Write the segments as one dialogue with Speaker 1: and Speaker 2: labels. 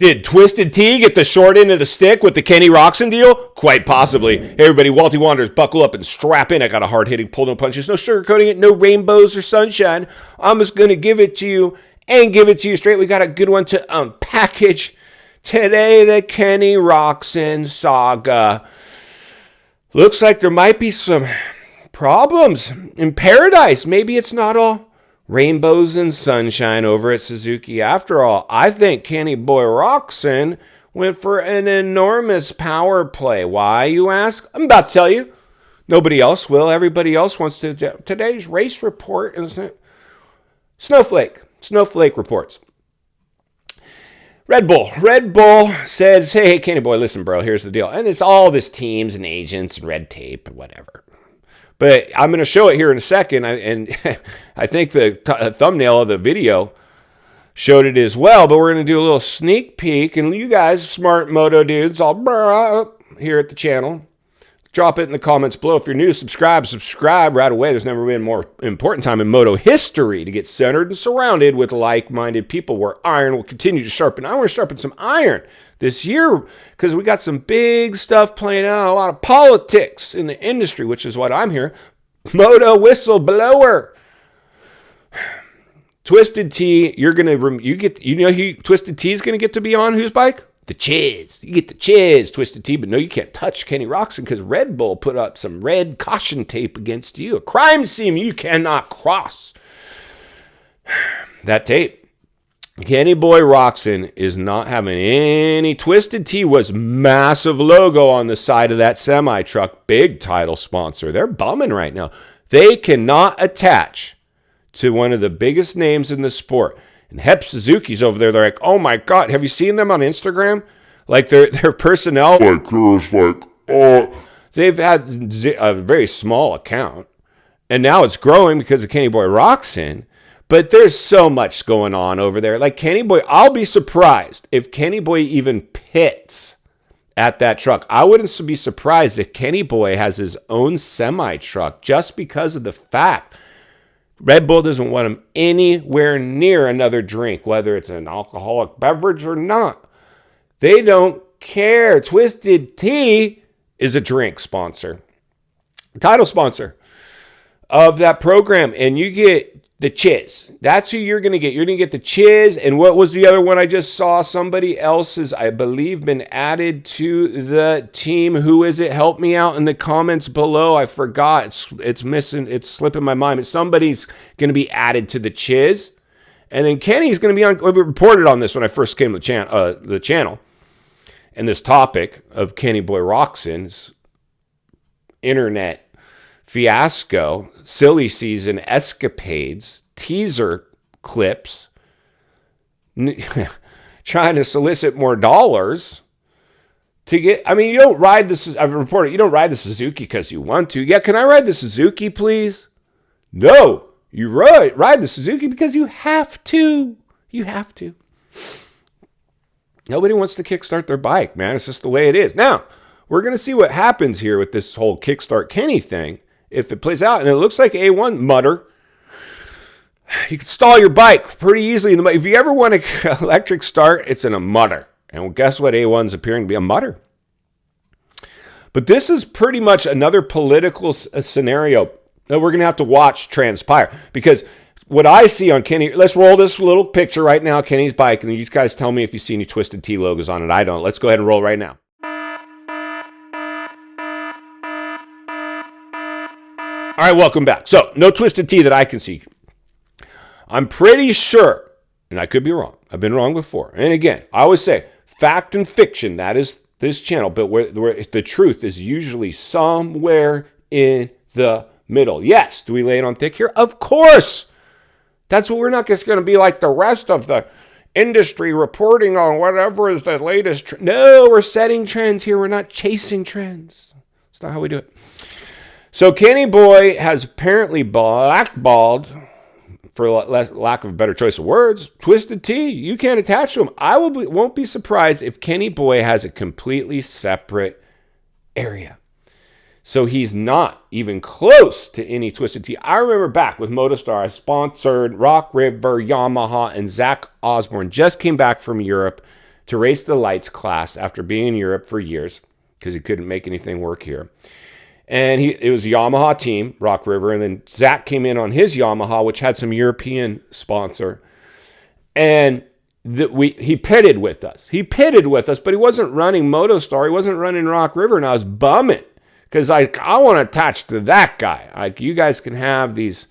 Speaker 1: Did Twisted Tea get the short end of the stick with the Kenny Roczen deal? Quite possibly. Hey everybody, Walty Wanderers, buckle up and strap in. I got a hard-hitting pull, no punches, no sugarcoating it, no rainbows or sunshine. I'm just going to give it to you and give it to you straight. We got a good one to unpackage today, the Kenny Roczen saga. Looks like there might be some problems in paradise. Maybe it's not all rainbows and sunshine over at Suzuki. After all, I think Kenny Boy Roczen went for an enormous power play. Why, you ask? I'm about to tell you. Nobody else will. Everybody else wants to. Today's race report is Snowflake reports. Red Bull says, hey, Kenny Boy, listen, bro, here's the deal. And it's all this teams and agents and red tape and whatever. But I'm going to show it here in a second, and I think the thumbnail of the video showed it as well, but we're going to do a little sneak peek, and you guys, smart moto dudes, all here at the channel, drop it in the comments below. If you're new, subscribe right away. There's never been a more important time in moto history to get centered and surrounded with like-minded people where iron will continue to sharpen. I want to sharpen some iron this year because we got some big stuff playing out, a lot of politics in the industry, which is what I'm here. Moto whistleblower. Twisted Tea, Twisted Tea is gonna get to be on whose bike? The Chiz. You get the Chiz, Twisted Tea, but no, you can't touch Kenny Roczen because Red Bull put up some red caution tape against you. A crime scene you cannot cross. That tape. Kenny Boy Roczen is not having any. Twisted Tea was massive logo on the side of that semi-truck. Big title sponsor. They're bumming right now. They cannot attach to one of the biggest names in the sport. And Hep Suzuki's over there. They're like, oh my God, have you seen them on Instagram? Like their personnel. They've had a very small account. And now it's growing because of Kenny Boy Roczen. But there's so much going on over there. Like Kenny Boy, I'll be surprised if Kenny Boy even pits at that truck. I wouldn't be surprised if Kenny Boy has his own semi-truck just because of the fact Red Bull doesn't want him anywhere near another drink, whether it's an alcoholic beverage or not. They don't care. Twisted Tea is a drink sponsor, title sponsor of that program, and you get the Chiz. That's who you're going to get. You're going to get the Chiz. And what was the other one I just saw? Somebody else's, I believe, been added to the team. Who is it? Help me out in the comments below. I forgot. It's missing. It's slipping my mind. But somebody's going to be added to the Chiz. And then Kenny's going to be on. We reported on this when I first came to the channel. And this topic of Kenny Boy Roczen's internet fiasco, silly season escapades, teaser clips, trying to solicit more dollars to get. I mean, you don't ride this. I've reported you don't ride the Suzuki because you want to. Yeah, can I ride the Suzuki, please? No, you ride the Suzuki because you have to. You have to. Nobody wants to kickstart their bike, man. It's just the way it is. Now, we're going to see what happens here with this whole kickstart Kenny thing. If it plays out, and it looks like A1 mutter, you can stall your bike pretty easily. If you ever want an electric start, it's in a mutter. And guess what? A1's appearing to be a mutter. But this is pretty much another political scenario that we're going to have to watch transpire. Because what I see on Kenny, let's roll this little picture right now, Kenny's bike, and you guys tell me if you see any Twisted Tea logos on it. I don't. Let's go ahead and roll right now. All right, welcome back. So, no Twisted Tea that I can see. I'm pretty sure, and I could be wrong. I've been wrong before. And again, I always say, fact and fiction, that is this channel. But where the truth is usually somewhere in the middle. Yes, do we lay it on thick here? Of course. That's what we're not just going to be like the rest of the industry reporting on whatever is the latest. No, we're setting trends here. We're not chasing trends. That's not how we do it. So Kenny Boy has apparently blackballed, for lack of a better choice of words, Twisted Tea. You can't attach to him. Won't be surprised if Kenny Boy has a completely separate area. So he's not even close to any Twisted Tea. I remember back with Motostar, I sponsored Rock River, Yamaha, and Zach Osborne just came back from Europe to race the lights class after being in Europe for years because he couldn't make anything work here. And it was a Yamaha team, Rock River, and then Zach came in on his Yamaha, which had some European sponsor. And he pitted with us. He pitted with us, but he wasn't running Motostar. He wasn't running Rock River, and I was bumming because I want to attach to that guy. Like, you guys can have these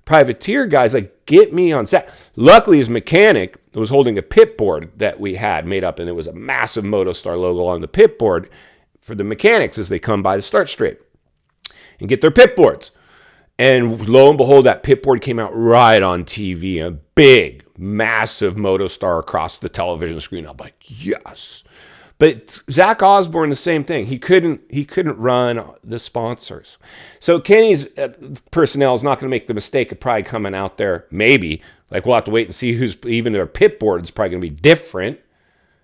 Speaker 1: privateer guys. Like, get me on Zach. Luckily, his mechanic was holding a pit board that we had made up, and it was a massive Motostar logo on the pit board for the mechanics as they come by the start straight and get their pit boards. And lo and behold, that pit board came out right on TV, a big, massive Motostar across the television screen. I'm like, yes. But Zach Osborne, the same thing. He couldn't run the sponsors. So Kenny's personnel is not going to make the mistake of probably coming out there. Maybe, like, we'll have to wait and see who's, even their pit board is probably going to be different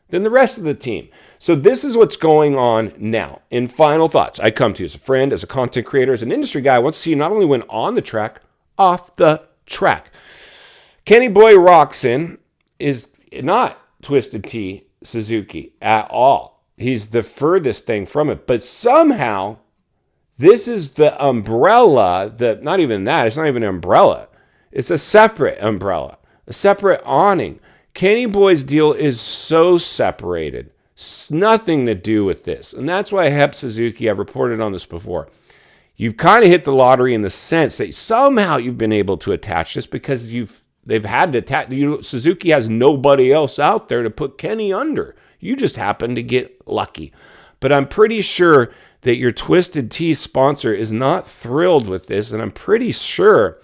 Speaker 1: than the rest of the team. So this is what's going on now. In final thoughts, I come to you as a friend, as a content creator, as an industry guy. I want to see you not only win on the track, off the track. Kenny Boy Roczen is not Twisted T Suzuki at all. He's the furthest thing from it. But somehow, this is the umbrella, not even that, it's not even an umbrella. It's a separate umbrella, a separate awning. Kenny Boy's deal is so separated. It's nothing to do with this. And that's why Hep Suzuki, I've reported on this before, you've kind of hit the lottery in the sense that somehow you've been able to attach this because they've had to attach. Suzuki has nobody else out there to put Kenny under. You just happen to get lucky. But I'm pretty sure that your Twisted Tea sponsor is not thrilled with this. And I'm pretty sure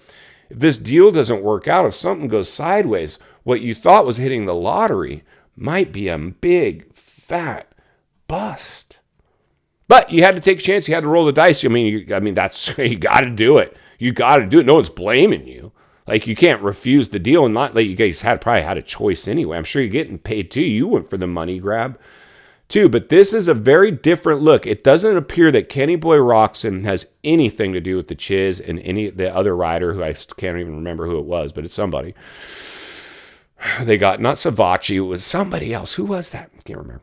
Speaker 1: if this deal doesn't work out, if something goes sideways, what you thought was hitting the lottery might be a big, fat bust. But you had to take a chance. You had to roll the dice. I mean, that's, you got to do it. You got to do it. No one's blaming you. Like, you can't refuse the deal and not let you guys probably had a choice anyway. I'm sure you're getting paid too. You went for the money grab too. But this is a very different look. It doesn't appear that Kenny Boy Roczen has anything to do with the Chiz and the other rider who I can't even remember who it was, but it's somebody. They got not Savachi, it was somebody else. Who was that? I can't remember.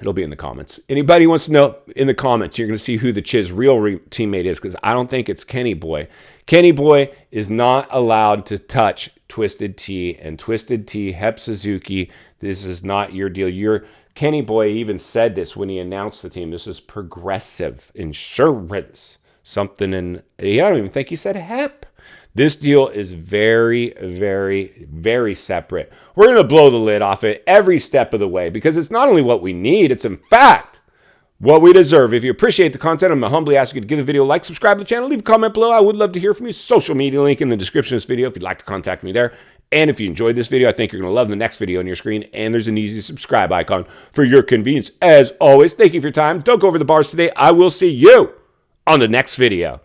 Speaker 1: It'll be in the comments. Anybody wants to know, in the comments, you're going to see who the Chiz real teammate is, because I don't think it's Kenny Boy. Kenny Boy is not allowed to touch Twisted Tea, and Twisted Tea, Hep Suzuki, this is not your deal. Kenny Boy even said this when he announced the team. This is Progressive Insurance. Something in, I don't even think he said Hep. This deal is very, very, very separate. We're going to blow the lid off it every step of the way because it's not only what we need, it's in fact what we deserve. If you appreciate the content, I'm going to humbly ask you to give the video a like, subscribe to the channel, leave a comment below. I would love to hear from you. Social media link in the description of this video if you'd like to contact me there. And if you enjoyed this video, I think you're going to love the next video on your screen. And there's an easy subscribe icon for your convenience. As always, thank you for your time. Don't go over the bars today. I will see you on the next video.